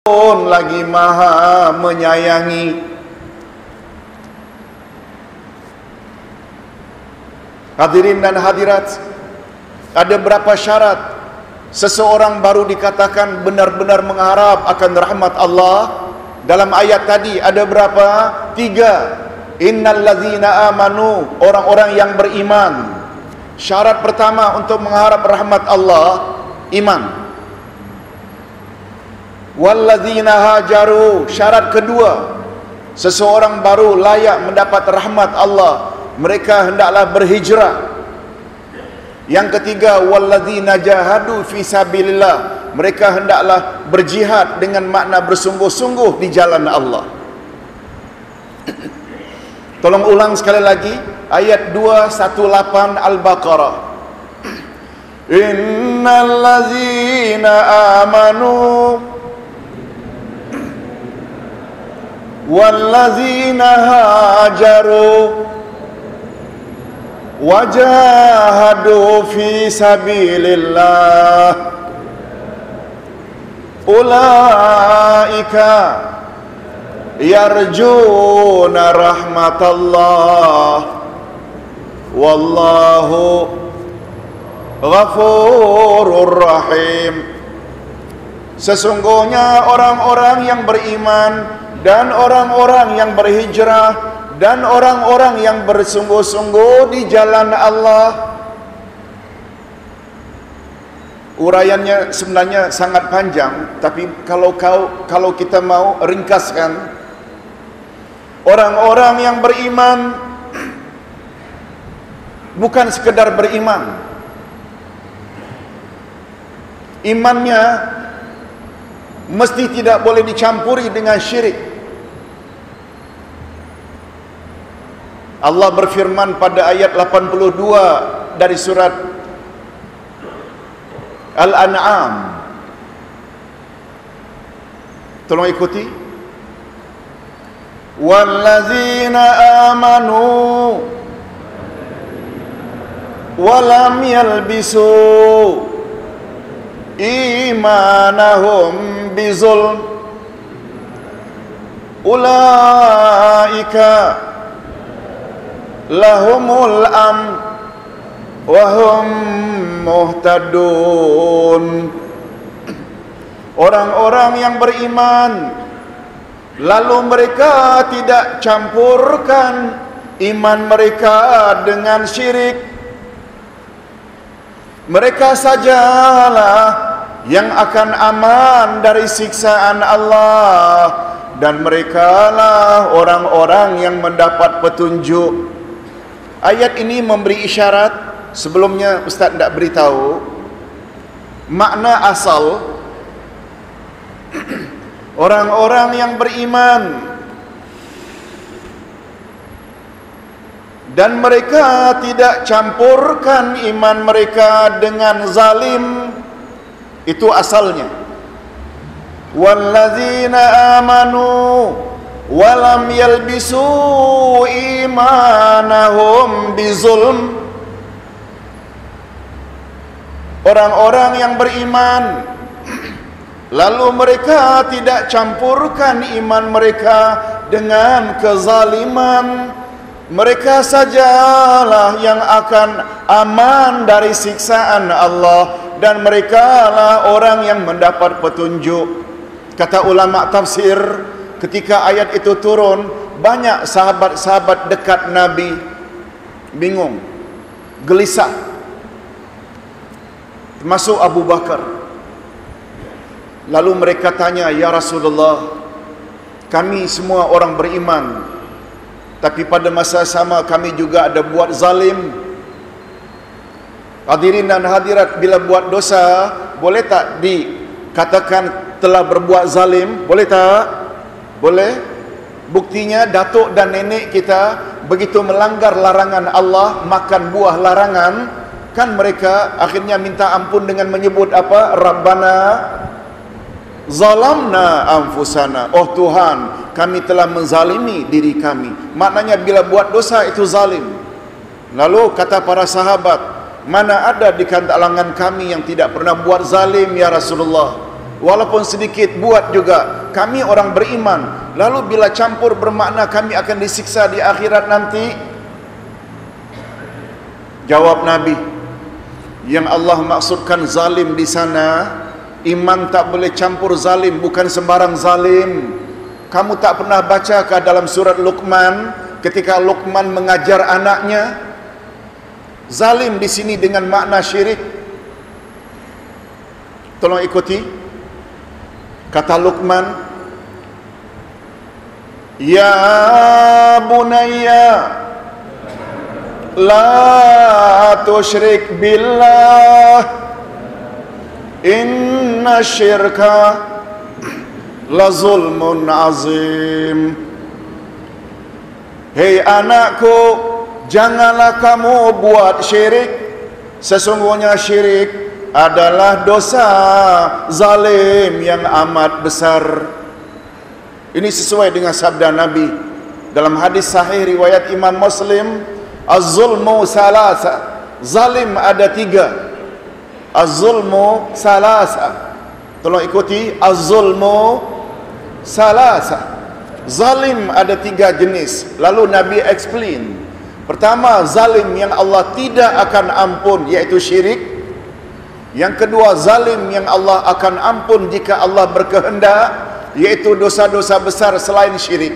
lagi maha menyayangi. Hadirin dan hadirat, ada berapa syarat seseorang baru dikatakan benar-benar mengharap akan rahmat Allah? Dalam ayat tadi ada berapa? 3. Innal ladzina amanu, orang-orang yang beriman. Syarat pertama untuk mengharap rahmat Allah, iman. Walladzina hajaru, syarat kedua, seseorang baru layak mendapat rahmat Allah, mereka hendaklah berhijrah. Yang ketiga, walladzina jahadu fi sabilillah, mereka hendaklah berjihad dengan makna bersungguh-sungguh di jalan Allah. Tolong ulang sekali lagi ayat 218 Al-Baqarah. Innal ladzina amanu walladzina hajaru wajahadu fi sabilillah ulaika yarjuna rahmatallah wallahu ghafurur rahim. Sesungguhnya orang-orang yang beriman dan orang-orang yang berhijrah dan orang-orang yang bersungguh-sungguh di jalan Allah. Uraiannya sebenarnya sangat panjang, tapi kalau kita mau ringkaskan, orang-orang yang beriman bukan sekedar beriman. Imannya mesti tidak boleh dicampuri dengan syirik. Allah berfirman pada ayat 82 dari surat Al-An'am. Tolong ikuti. Wallazina amanu walam yalbisu imanahum bizulm ulaika lahumul amn wa hum muhtadun. Orang-orang yang beriman lalu mereka tidak campurkan iman mereka dengan syirik, mereka sajalah yang akan aman dari siksaan Allah, dan merekalah orang-orang yang mendapat petunjuk. Ayat ini memberi isyarat. Sebelumnya Ustaz tidak beritahu makna asal orang-orang yang beriman dan mereka tidak campurkan iman mereka dengan zalim. Itu asalnya. Walladzina amanu walam yalbisu imanahum bizulm. Orang-orang yang beriman lalu mereka tidak campurkan iman mereka dengan kezaliman, mereka sajalah yang akan aman dari siksaan Allah, dan merekalah orang yang mendapat petunjuk. Kata ulama tafsir, ketika ayat itu turun, banyak sahabat-sahabat dekat Nabi bingung, gelisah, termasuk Abu Bakar. Lalu mereka tanya, ya Rasulullah, kami semua orang beriman, tapi pada masa sama kami juga ada buat zalim. Hadirin dan hadirat, bila buat dosa, boleh tak dikatakan telah berbuat zalim? Boleh tak? Boleh. Buktinya datuk dan nenek kita begitu melanggar larangan Allah, makan buah larangan, kan mereka akhirnya minta ampun dengan menyebut apa? Rabbana zalamna anfusana. Oh Tuhan, kami telah menzalimi diri kami. Maknanya bila buat dosa itu zalim. Lalu kata para sahabat, mana ada di kalangan kami yang tidak pernah buat zalim ya Rasulullah. walaupun sedikit buat juga. Kami orang beriman. Lalu bila campur bermakna kami akan disiksa di akhirat nanti. Jawab Nabi, yang Allah maksudkan zalim di sana, iman tak boleh campur zalim, bukan sembarang zalim. Kamu tak pernah bacakah dalam surat Luqman ketika Luqman mengajar anaknya? Zalim di sini dengan makna syirik. Tolong ikuti. Kata Luqman, ya bunayya la tusyrik billah inna syirka la zulmun azim. Hei anakku, janganlah kamu buat syirik. Sesungguhnya syirik adalah dosa zalim yang amat besar. Ini sesuai dengan sabda Nabi dalam hadis sahih riwayat Imam Muslim, az-zulmu salasa. Zalim ada 3. Az-zulmu salasa. Tolong ikuti, az-zulmu salasa. Zalim ada 3 jenis. Lalu Nabi explain. Pertama, zalim yang Allah tidak akan ampun, iaitu syirik. Yang kedua, zalim yang Allah akan ampun jika Allah berkehendak, iaitu dosa-dosa besar selain syirik.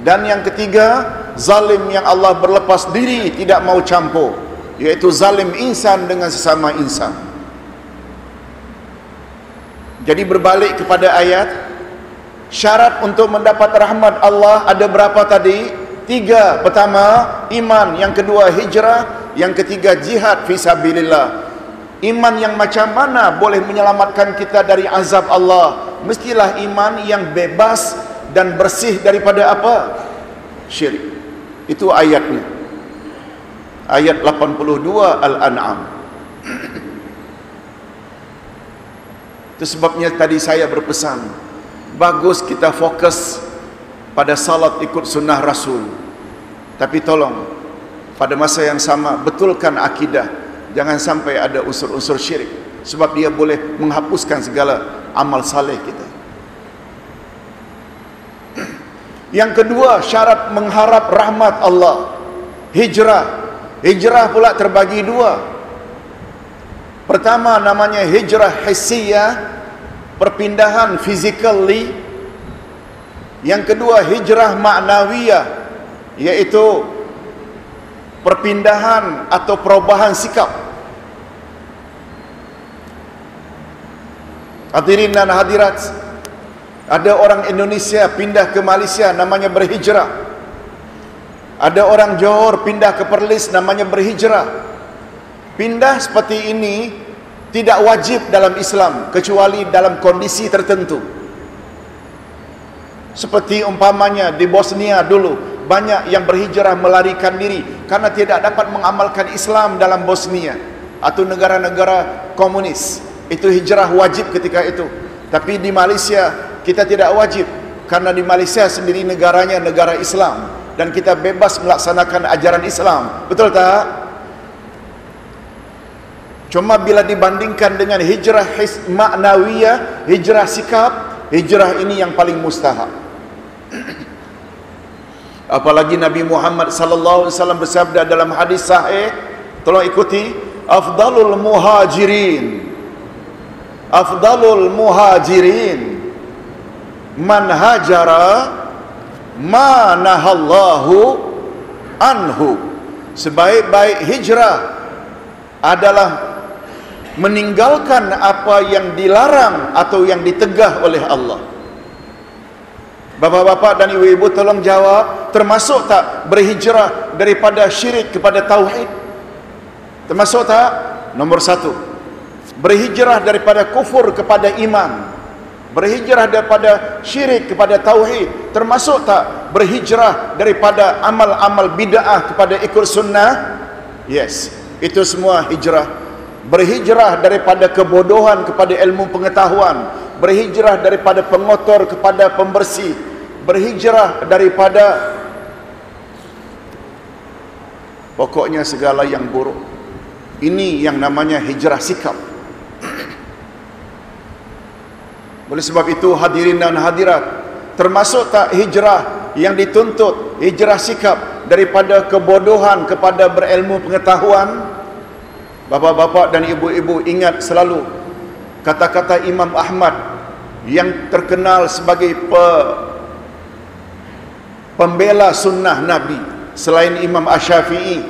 Dan yang ketiga, zalim yang Allah berlepas diri, tidak mau campur, iaitu zalim insan dengan sesama insan. Jadi berbalik kepada ayat, syarat untuk mendapat rahmat Allah ada berapa tadi? 3. Pertama, iman. Yang kedua, hijrah. Yang ketiga, jihad fisabilillah. Iman yang macam mana boleh menyelamatkan kita dari azab Allah? Mestilah iman yang bebas dan bersih daripada apa? Syirik. Itu ayatnya. Ayat 82 Al-An'am. Itu sebabnya tadi saya berpesan, bagus kita fokus pada salat ikut sunnah Rasul. Tapi tolong, pada masa yang sama, betulkan akidah. Jangan sampai ada unsur-unsur syirik, sebab dia boleh menghapuskan segala amal saleh kita. Yang kedua, syarat mengharap rahmat Allah, hijrah. Hijrah pula terbagi 2. Pertama namanya hijrah hissiyah, perpindahan physically. Yang kedua hijrah ma'nawiyah, yaitu perpindahan atau perubahan sikap. Hadirin dan hadirat, ada orang Indonesia pindah ke Malaysia, namanya berhijrah. Ada orang Johor pindah ke Perlis, namanya berhijrah. Pindah seperti ini tidak wajib dalam Islam, kecuali dalam kondisi tertentu. Seperti umpamanya di Bosnia dulu, banyak yang berhijrah melarikan diri karena tidak dapat mengamalkan Islam dalam Bosnia atau negara-negara komunis. Itu hijrah wajib ketika itu. Tapi di Malaysia kita tidak wajib, karena di Malaysia sendiri negaranya negara Islam dan kita bebas melaksanakan ajaran Islam. Betul tak? Cuma bila dibandingkan dengan hijrah ma'nawiyah, hijrah sikap, hijrah ini yang paling mustahab. Apalagi Nabi Muhammad sallallahu alaihi wasallam bersabda dalam hadis sahih, tolong ikuti, afdalul muhajirin man hajara ma nahallahu anhu. Sebaik-baik hijrah adalah meninggalkan apa yang dilarang atau yang ditegah oleh Allah. Bapak-bapak dan ibu-ibu tolong jawab, termasuk tak berhijrah daripada syirik kepada tauhid? Termasuk tak? Nomor 1, berhijrah daripada kufur kepada iman. Berhijrah daripada syirik kepada tauhid. Termasuk tak berhijrah daripada amal-amal bid'ah kepada ikut sunnah? Yes, itu semua hijrah. Berhijrah daripada kebodohan kepada ilmu pengetahuan. Berhijrah daripada pengotor kepada pembersih. Berhijrah daripada pokoknya segala yang buruk. Ini yang namanya hijrah sikap. Oleh sebab itu hadirin dan hadirat, termasuk tak hijrah yang dituntut, hijrah sikap daripada kebodohan kepada berilmu pengetahuan. Bapa-bapa dan ibu-ibu ingat selalu kata-kata Imam Ahmad yang terkenal sebagai pembela sunnah Nabi. Selain Imam Asy-Syafi'i,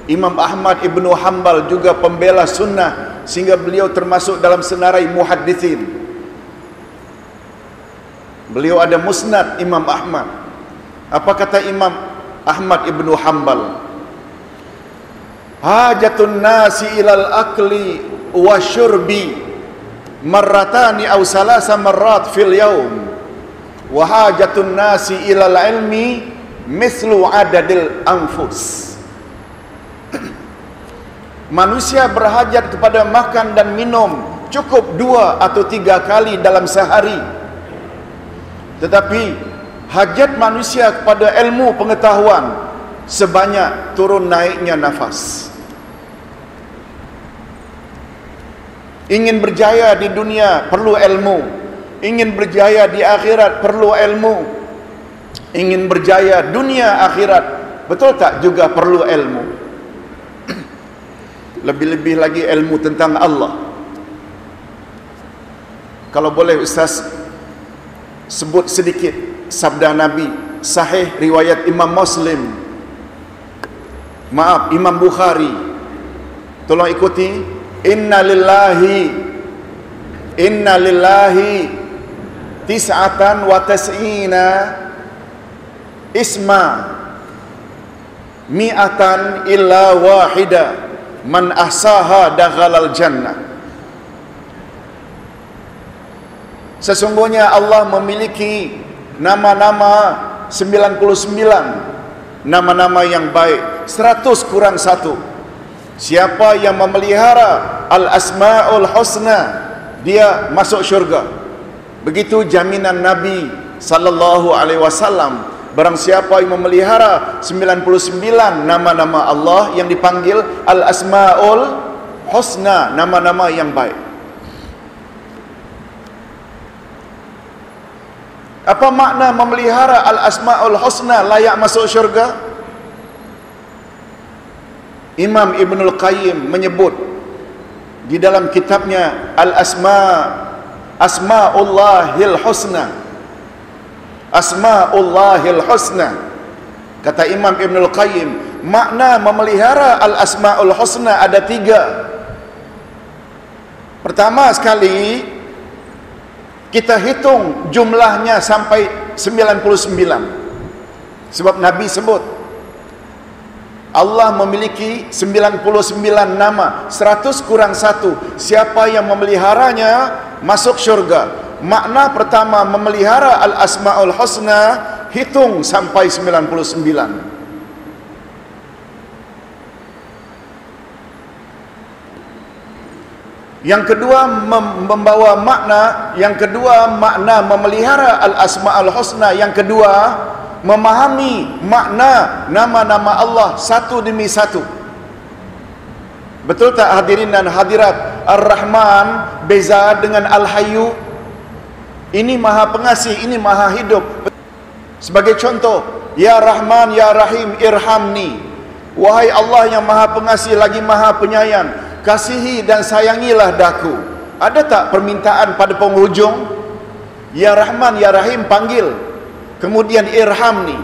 Imam Ahmad Ibnu Hanbal juga pembela sunnah, sehingga beliau termasuk dalam senarai muhaddithin. Beliau ada musnad Imam Ahmad. Apa kata Imam Ahmad Ibnu Hanbal? Hajatun nasi ilal akli wa syurbi marratani aw salasa marrat fil yaum, wa hajatun nasi ilal ilmi mislu adadil anfus. Manusia berhajat kepada makan dan minum cukup 2 atau 3 kali dalam sehari, tetapi hajat manusia kepada ilmu pengetahuan sebanyak turun naiknya nafas. Ingin berjaya di dunia perlu ilmu, ingin berjaya di akhirat perlu ilmu. Ingin berjaya dunia akhirat, betul tak, juga perlu ilmu. Lebih-lebih lagi ilmu tentang Allah. Kalau boleh Ustaz sebut sedikit sabda Nabi sahih riwayat Imam Muslim, maaf Imam Bukhari. Tolong ikuti. Inna lillahi tis'atan wa tas'ina isma mi'atan illa wahida man ahsaha dakhalal jannah. Sesungguhnya Allah memiliki nama-nama 99 nama-nama yang baik, 100 kurang 1. Siapa yang memelihara al-asma'ul husna, dia masuk syurga. Begitu jaminan Nabi sallallahu alaihi wasallam. Barang siapa yang memelihara 99 nama-nama Allah yang dipanggil al-asma'ul husna, nama-nama yang baik. Apa makna memelihara al-asma'ul husna layak masuk syurga? Imam Ibnul Qayyim menyebut di dalam kitabnya Asma'ullahil Husna. Asma'ullahil Husna. Kata Imam Ibnul Qayyim, makna memelihara al-asma'ul husna ada 3. Pertama sekali, kita hitung jumlahnya sampai 99. Sebab Nabi sebut Allah memiliki 99 nama, 100 kurang 1. Siapa yang memeliharanya masuk syurga. Makna pertama memelihara al-asma'ul husna, hitung sampai 99. Yang kedua membawa makna, yang kedua makna memelihara al-asma'ul husna, yang kedua memahami makna nama-nama Allah satu demi satu. Betul tak hadirin dan hadirat? Ar-Rahman beza dengan Al-Hayyu. Ini maha pengasih, ini maha hidup. Sebagai contoh, Ya Rahman, Ya Rahim, irhamni. Wahai Allah yang maha pengasih lagi maha penyayang, kasihi dan sayangilah daku. Ada tak permintaan pada penghujung? Ya Rahman, Ya Rahim panggil. Kemudian irhamni.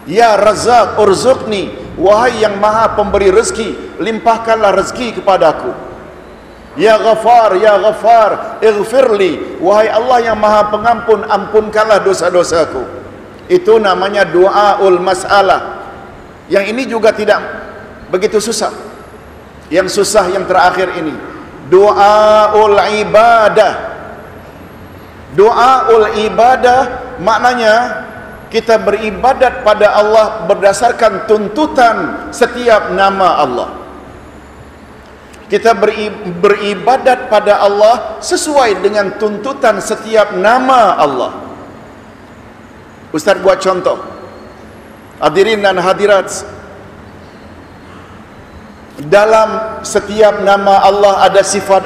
Ya Razzaq urzuqni. Wahai yang maha pemberi rezeki, limpahkanlah rezeki kepadaku. Ya Ghafar, Ya Ghafar, ighfirli. Wahai Allah yang maha pengampun, ampunkanlah dosa-dosaku. Itu namanya du'aul mas'alah. Yang ini juga tidak begitu susah. Yang susah yang terakhir ini, du'aul ibadah. Du'aul ibadah maknanya kita beribadat pada Allah berdasarkan tuntutan setiap nama Allah. Kita beribadat pada Allah sesuai dengan tuntutan setiap nama Allah. Ustaz buat contoh. Hadirin dan hadirat, dalam setiap nama Allah ada sifat